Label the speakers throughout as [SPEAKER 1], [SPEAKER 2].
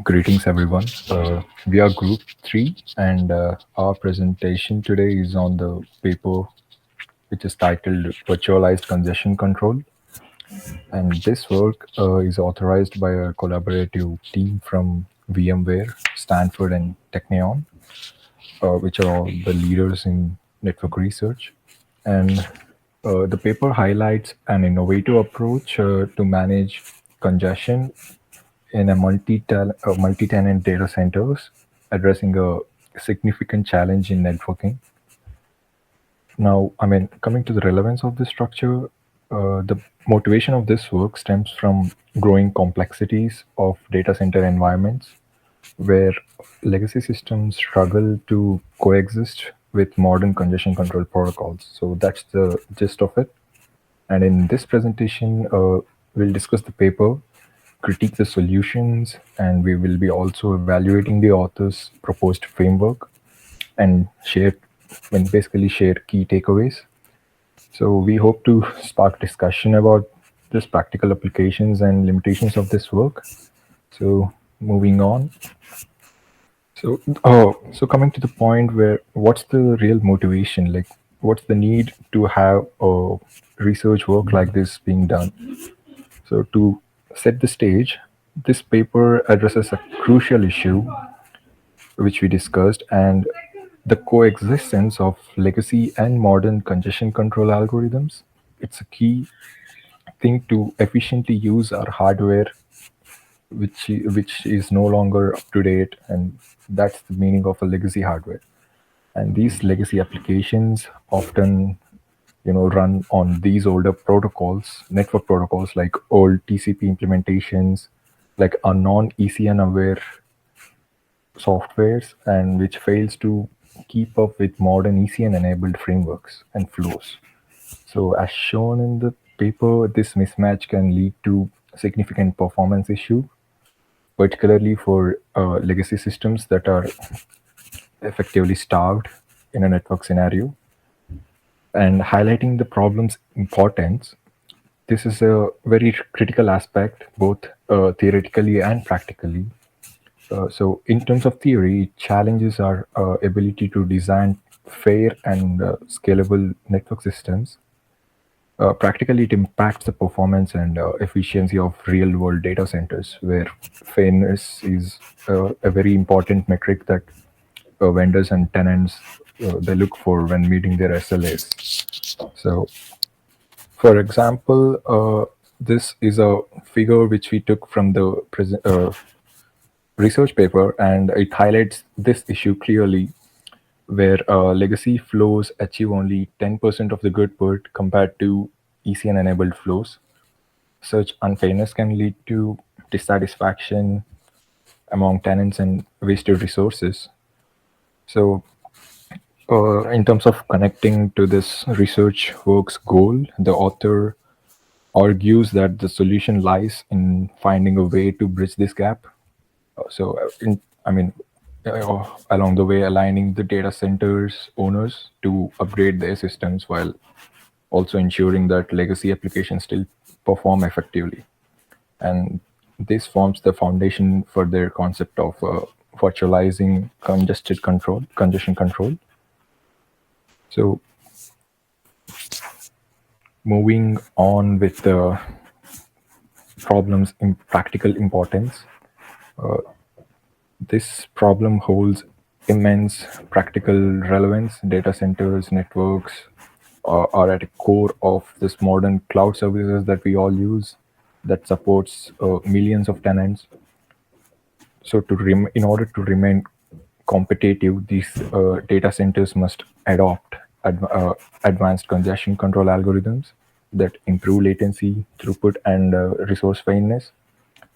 [SPEAKER 1] Greetings, everyone. We are Group 3, and our presentation today is on the paper which is titled Virtualized Congestion Control. And this work is authorized by a collaborative team from VMware, Stanford, and Technion, which are all the leaders in network research. And the paper highlights an innovative approach to manage congestion in a multi-tenant data centers, addressing a significant challenge in networking. Now, coming to the relevance of this structure, the motivation of this work stems from growing complexities of data center environments where legacy systems struggle to coexist with modern congestion control protocols. So that's the gist of it. And in this presentation, we'll discuss the paper, critique the solutions, and we will be also evaluating the author's proposed framework and basically share key takeaways. So we hope to spark discussion about this practical applications and limitations of this work. So moving on. So coming to the point where what's the real motivation? Like, what's the need to have a research work like this being done? So, to set the stage, this paper addresses a crucial issue which we discussed, and the coexistence of legacy and modern congestion control algorithms. It's a key thing to efficiently use our hardware, which is no longer up to date, and that's the meaning of a legacy hardware. And these legacy applications often run on these older protocols, network protocols like old TCP implementations, like a non-ECN aware softwares, and which fails to keep up with modern ECN enabled frameworks and flows. So as shown in the paper, this mismatch can lead to significant performance issue, particularly for legacy systems that are effectively starved in a network scenario. And highlighting the problem's importance, this is a very critical aspect, both theoretically and practically. So, in terms of theory, it challenges our ability to design fair and scalable network systems. Practically, it impacts the performance and efficiency of real world data centers, where fairness is a very important metric that vendors and tenants they look for when meeting their SLAs. So, for example, this is a figure which we took from the research paper, and it highlights this issue clearly, where legacy flows achieve only 10% of the goodbird compared to ECN enabled flows. Such unfairness can lead to dissatisfaction among tenants and wasted resources. So, in terms of connecting to this research work's goal, the author argues that the solution lies in finding a way to bridge this gap. So, along the way, aligning the data centers owners to upgrade their systems while also ensuring that legacy applications still perform effectively. And this forms the foundation for their concept of virtualizing congestion control. So, moving on with the problems in practical importance, this problem holds immense practical relevance. Data centers, networks are at the core of this modern cloud services that we all use that supports millions of tenants. So, in order to remain competitive, these data centers must adopt advanced congestion control algorithms that improve latency, throughput, and resource fairness.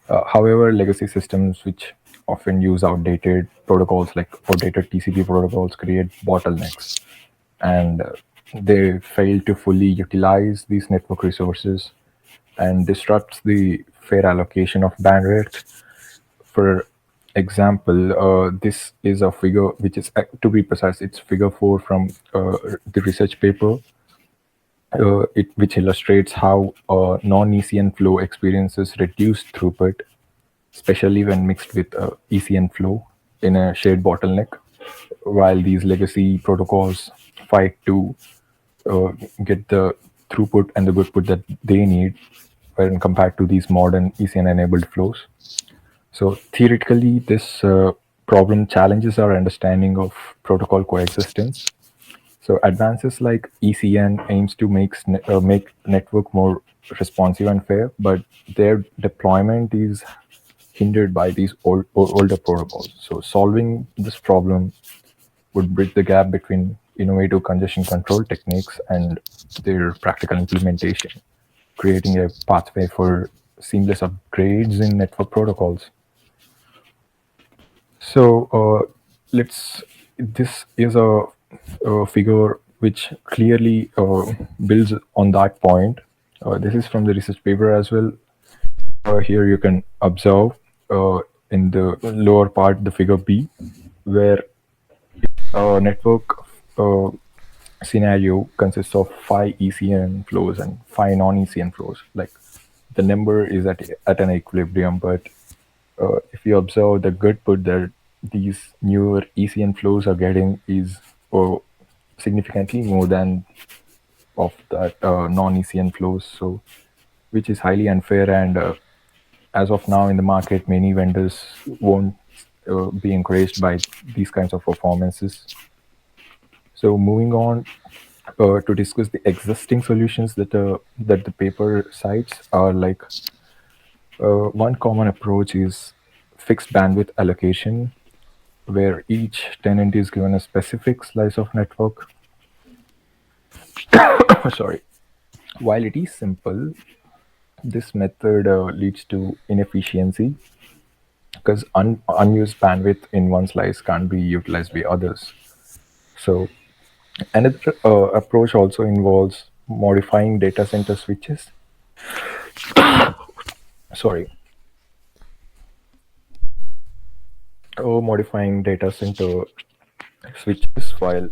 [SPEAKER 1] However, legacy systems, which often use outdated protocols like outdated TCP protocols, create bottlenecks, and they fail to fully utilize these network resources and disrupts the fair allocation of bandwidth. For example, this is a figure which is, to be precise, it's figure 4 from the research paper, which illustrates how non-ECN flow experiences reduced throughput especially when mixed with ECN flow in a shared bottleneck. While these legacy protocols fight to uh, get the throughput and the goodput that they need when compared to these modern ECN enabled flows. So theoretically, this problem challenges our understanding of protocol coexistence. So advances like ECN aims to make network more responsive and fair, but their deployment is hindered by these older protocols. So solving this problem would bridge the gap between innovative congestion control techniques and their practical implementation, creating a pathway for seamless upgrades in network protocols. So let's. This is a figure which clearly builds on that point. This is from the research paper as well. Here you can observe in the lower part the figure B, where network uh, scenario consists of 5 ECN flows and 5 non-ECN flows. Like the number is at an equilibrium, but if you observe the good put that these newer ECN flows are getting is significantly more than of that non-ECN flows, so which is highly unfair. And as of now in the market, many vendors won't be encouraged by these kinds of performances. So moving on to discuss the existing solutions that the paper cites are like one common approach is fixed bandwidth allocation, where each tenant is given a specific slice of network. Sorry. While it is simple, this method leads to inefficiency because unused bandwidth in one slice can't be utilized by others. So another approach also involves modifying data center switches. Sorry, modifying data center switches. While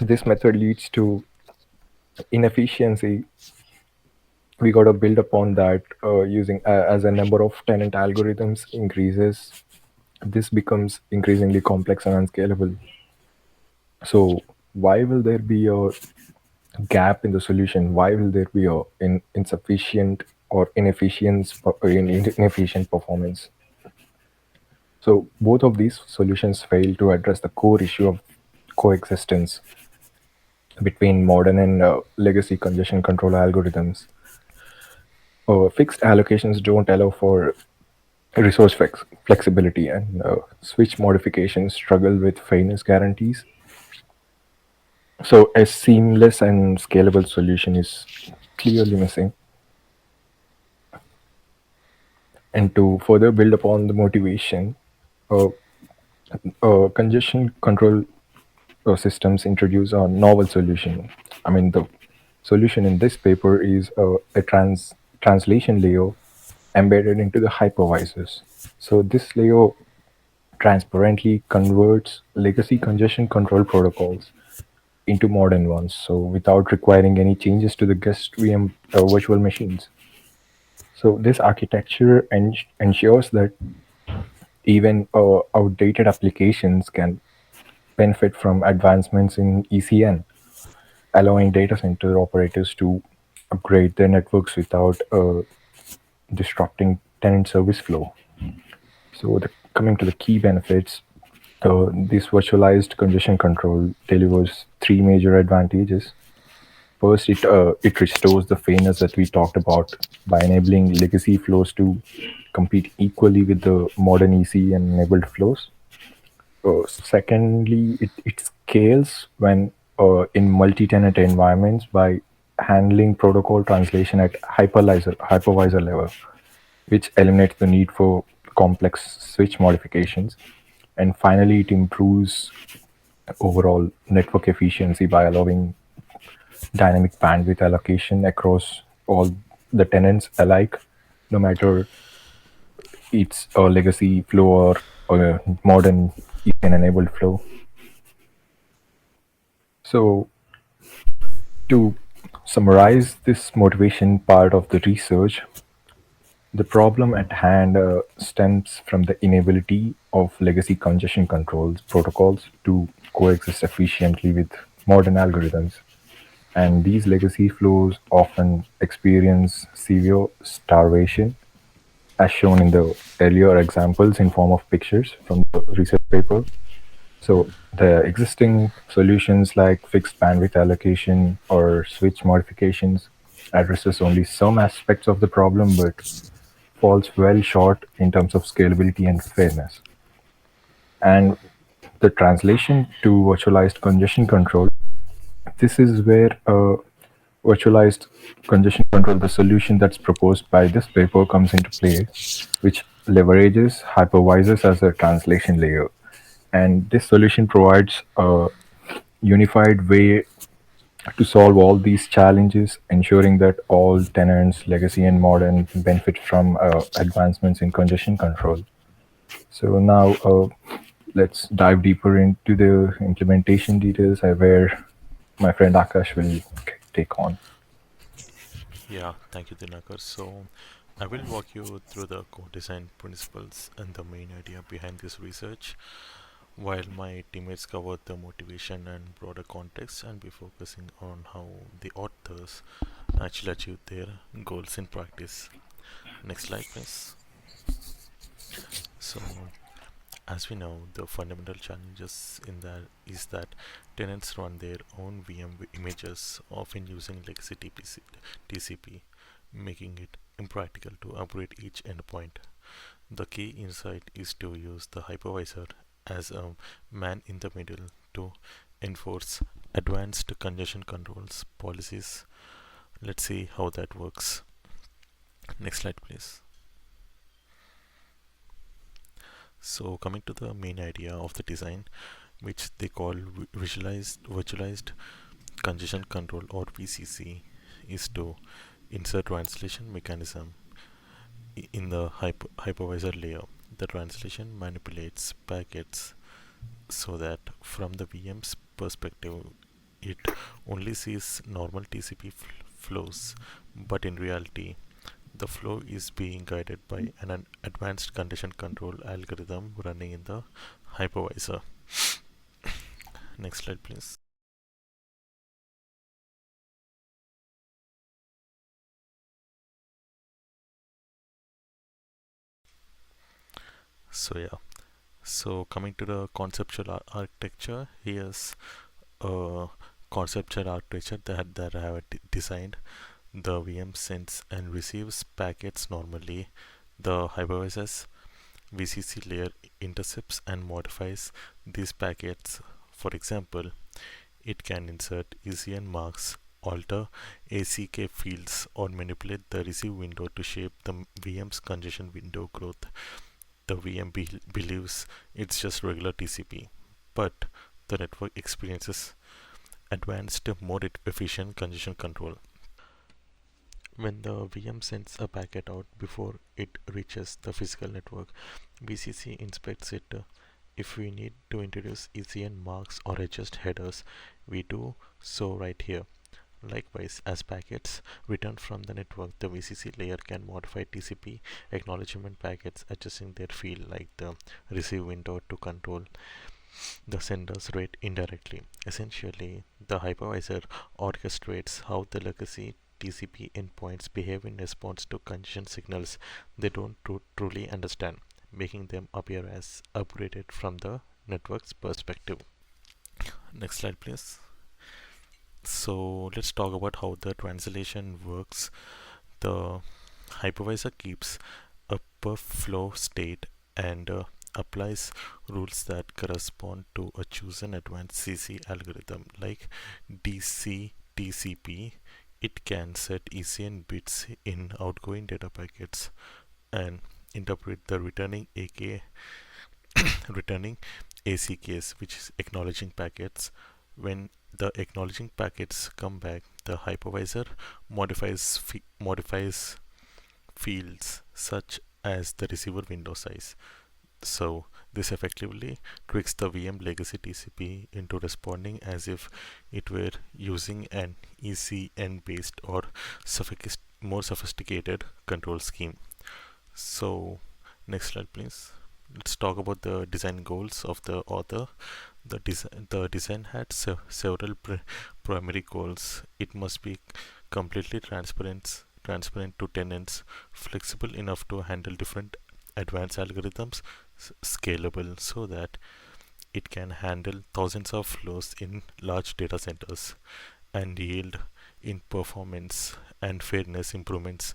[SPEAKER 1] this method leads to inefficiency, we got to build upon that using as a number of tenant algorithms increases, this becomes increasingly complex and unscalable. So why will there be a gap in the solution? Why will there be a insufficient or inefficient performance? So both of these solutions fail to address the core issue of coexistence between modern and legacy congestion control algorithms. Fixed allocations don't allow for resource flexibility, and switch modifications struggle with fairness guarantees. So a seamless and scalable solution is clearly missing. And to further build upon the motivation, uh, congestion control systems introduce a novel solution. I mean, the solution in this paper is a translation layer embedded into the hypervisors. So this layer transparently converts legacy congestion control protocols into modern ones, so without requiring any changes to the guest VM virtual machines. So this architecture ensures that even outdated applications can benefit from advancements in ECN, allowing data center operators to upgrade their networks without disrupting tenant service flow. So coming to the key benefits, this virtualized congestion control delivers three major advantages. First, it restores the fairness that we talked about by enabling legacy flows to compete equally with the modern EC and enabled flows. Secondly, it scales when in multi-tenant environments by handling protocol translation at hypervisor level, which eliminates the need for complex switch modifications. And finally, it improves overall network efficiency by allowing dynamic bandwidth allocation across all the tenants alike, no matter it's a legacy flow or a modern ECN enabled flow. So, to summarize this motivation part of the research, The problem at hand stems from the inability of legacy congestion controls protocols to coexist efficiently with modern algorithms. And these legacy flows often experience severe starvation, as shown in the earlier examples in form of pictures from the research paper. So the existing solutions like fixed bandwidth allocation or switch modifications addresses only some aspects of the problem, but falls well short in terms of scalability and fairness. And the translation to virtualized congestion control, this is where virtualized congestion control, the solution that's proposed by this paper, comes into play, which leverages hypervisors as a translation layer. And this solution provides a unified way to solve all these challenges, ensuring that all tenants, legacy and modern, benefit from advancements in congestion control. So now let's dive deeper into the implementation details, where my friend Akash will take on.
[SPEAKER 2] Yeah, thank you, Dinakar. So, I will walk you through the core design principles and the main idea behind this research, while my teammates cover the motivation and broader context and be focusing on how the authors actually achieve their goals in practice. Next slide, please. So, as we know, the fundamental challenges in that is that tenants run their own images, often using legacy TCP, making it impractical to upgrade each endpoint. The key insight is to use the hypervisor as a man in the middle to enforce advanced congestion controls policies. Let's see how that works. Next slide, please. So, coming to the main idea of the design, which they call virtualized congestion control or VCC, is to insert translation mechanism in the hypervisor layer. The translation manipulates packets so that from the VM's perspective, it only sees normal TCP flows, but in reality, the flow is being guided by an advanced condition control algorithm running in the hypervisor. Next slide, please. So yeah, so coming to the conceptual architecture, here's a conceptual architecture that I have designed. The VM sends and receives packets normally. The hypervisor's VCC layer intercepts and modifies these packets. For example, it can insert ECN marks, alter ACK fields, or manipulate the receive window to shape the VM's congestion window growth. The VM believes it's just regular TCP, but the network experiences advanced, more efficient congestion control. When the VM sends a packet out before it reaches the physical network, VCC inspects it. If we need to introduce ECN marks or adjust headers, we do so right here. Likewise, as packets return from the network, the VCC layer can modify TCP acknowledgement packets, adjusting their field like the receive window to control the sender's rate indirectly. Essentially, the hypervisor orchestrates how the legacy TCP endpoints behave in response to congestion signals they don't truly understand, making them appear as upgraded from the network's perspective. Next slide, please. So let's talk about how the translation works. The hypervisor keeps a per flow state and applies rules that correspond to a chosen advanced CC algorithm like DCTCP. It can set ECN bits in outgoing data packets and interpret the returning ACKs, which is acknowledging packets. When the acknowledging packets come back, the hypervisor modifies fields such as the receiver window size. So this effectively tricks the VM legacy TCP into responding as if it were using an ECN based or more sophisticated control scheme. So, next slide, please. Let's talk about the design goals of the author. The design had several primary goals. It must be completely transparent to tenants, flexible enough to handle different advanced algorithms, scalable so that it can handle thousands of flows in large data centers, and yield in performance and fairness improvements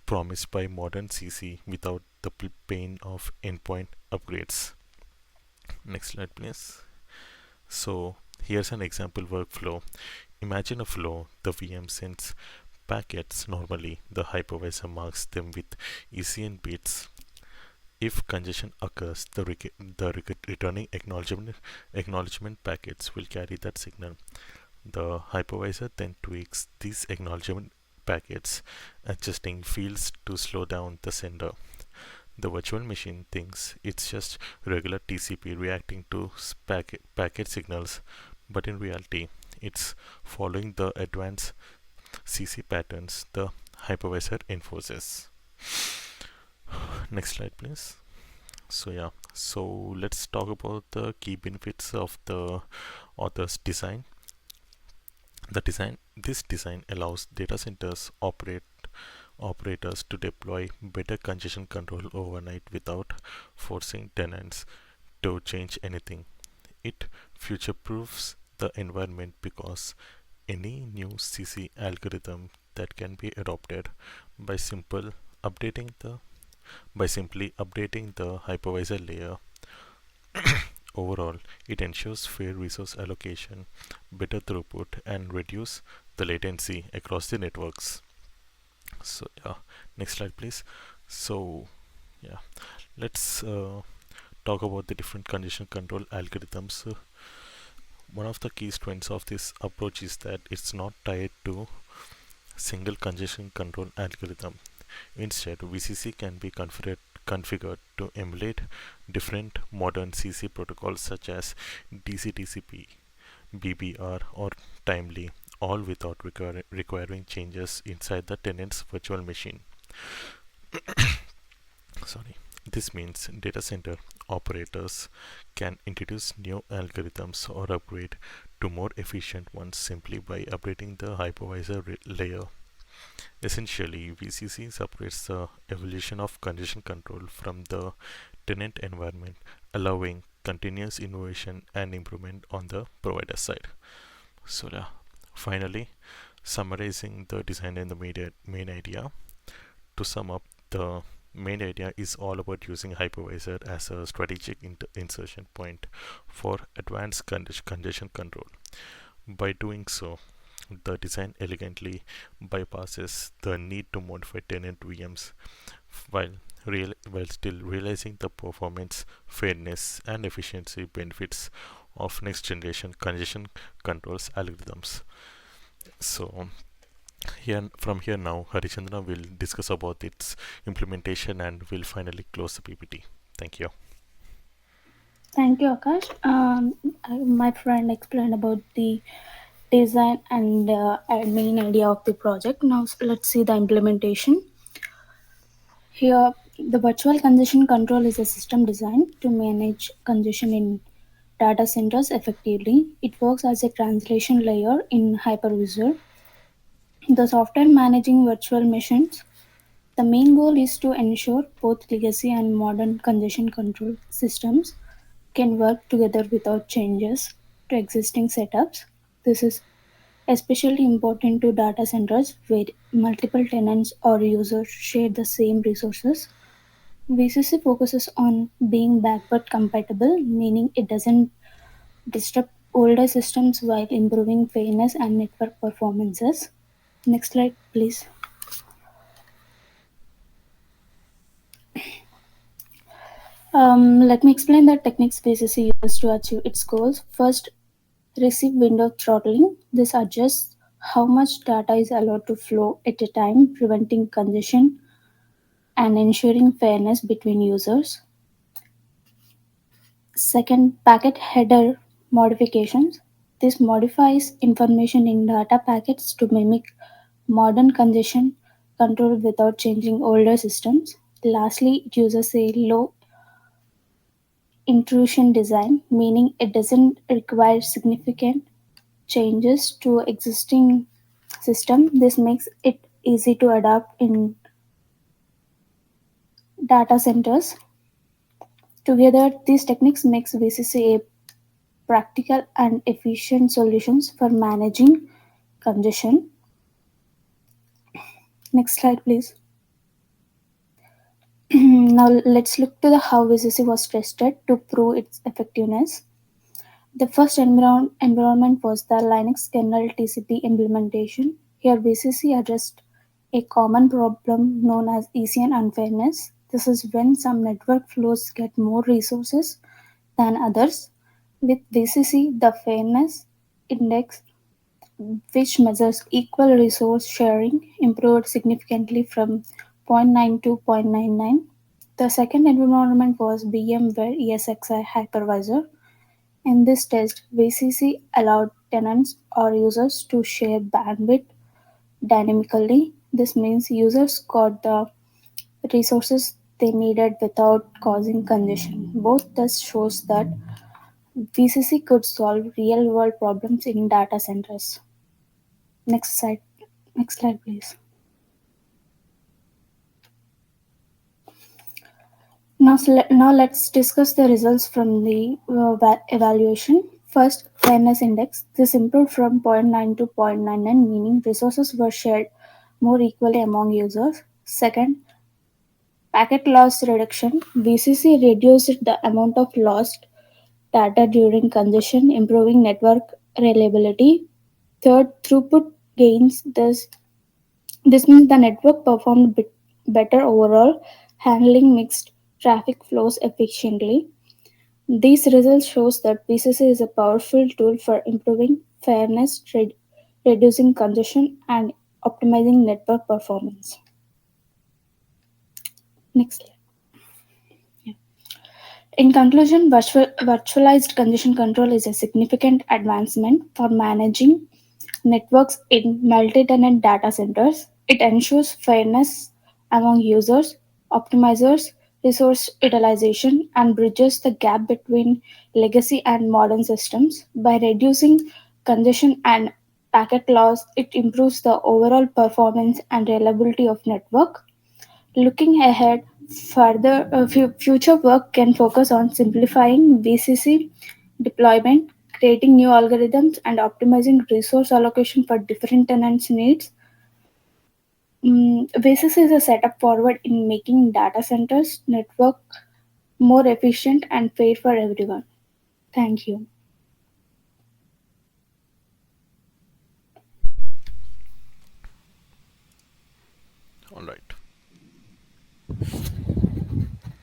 [SPEAKER 2] promised by modern CC without the pain of endpoint upgrades. Next slide, please. So, here's an example workflow. Imagine a flow. The VM sends packets. Normally, the hypervisor marks them with ECN bits. If congestion occurs, the returning acknowledgement packets will carry that signal. The hypervisor then tweaks these acknowledgement packets, adjusting fields to slow down the sender. The virtual machine thinks it's just regular TCP reacting to packet signals, but in reality, it's following the advanced CC patterns the hypervisor enforces. Next slide, please. So let's talk about the key benefits of the author's design. This design allows data centers operators to deploy better congestion control overnight without forcing tenants to change anything. It future-proofs the environment because any new CC algorithm that can be adopted by updating the by simply updating the hypervisor layer. Overall, it ensures fair resource allocation, better throughput, and reduce the latency across the networks. So yeah, next slide, please. So yeah, let's talk about the different congestion control algorithms. One of the key strengths of this approach is that it's not tied to single congestion control algorithm. Instead, VCC can be configured to emulate different modern CC protocols such as DCTCP, BBR, or Timely, all without requiring changes inside the tenant's virtual machine. Sorry. This means data center operators can introduce new algorithms or upgrade to more efficient ones simply by updating the hypervisor layer. Essentially, VCC separates the evolution of congestion control from the tenant environment, allowing continuous innovation and improvement on the provider side. So, finally, summarizing the design and the main idea. To sum up, the main idea is all about using hypervisor as a strategic insertion point for advanced congestion control. By doing so, the design elegantly bypasses the need to modify tenant VMs while while still realizing the performance, fairness, and efficiency benefits of next generation congestion controls algorithms. So here now, Harichandra will discuss about its implementation and will finally close the PPT. Thank you.
[SPEAKER 3] Thank you, Akash. My friend explained about the design and main idea of the project. Now let's see the implementation. Here, the virtual congestion control is a system designed to manage congestion in data centers effectively. It works as a translation layer in hypervisor. The software managing virtual machines. The main goal is to ensure both legacy and modern congestion control systems can work together without changes to existing setups. This is especially important to data centers where multiple tenants or users share the same resources. VCC focuses on being backward compatible, meaning it doesn't disrupt older systems while improving fairness and network performances. Next slide, please. Let me explain the techniques VCC uses to achieve its goals. First, receive window throttling. This adjusts how much data is allowed to flow at a time, preventing congestion and ensuring fairness between users. Second, packet header modifications. This modifies information in data packets to mimic modern congestion control without changing older systems. Lastly, it uses a low intrusion design, meaning it doesn't require significant changes to existing system. This makes it easy to adapt in data centers. Together, these techniques makes VCC a practical and efficient solutions for managing congestion. Next slide, please. Now let's look to the how VCC was tested to prove its effectiveness. The first environment was the Linux kernel TCP implementation. Here, VCC addressed a common problem known as ECN unfairness. This is when some network flows get more resources than others. With VCC, the fairness index, which measures equal resource sharing, improved significantly from zero point 0.9 to 0.99. The second environment was VMware ESXi hypervisor. In this test, VCC allowed tenants or users to share bandwidth dynamically. This means users got the resources they needed without causing congestion. Both tests shows that VCC could solve real-world problems in data centers. Next slide. Next slide, please. Now let's discuss the results from the evaluation. First, fairness index. This improved from zero point 0.9 to 0.99, meaning resources were shared more equally among users. Second, packet loss reduction. VCC reduced the amount of lost data during congestion, improving network reliability. Third, throughput gains. This means the network performed better overall, handling mixed traffic flows efficiently. These results shows that PCC is a powerful tool for improving fairness, reducing congestion, and optimizing network performance. Next slide. In conclusion, virtualized congestion control is a significant advancement for managing networks in multi-tenant data centers. It ensures fairness among users, optimizes resource utilization, and bridges the gap between legacy and modern systems. By reducing congestion and packet loss, it improves the overall performance and reliability of network. Looking ahead, future work can focus on simplifying VCC deployment, creating new algorithms, and optimizing resource allocation for different tenants' needs. VCC is a setup forward in making data centers network more efficient and fair for everyone. Thank you.
[SPEAKER 2] All right.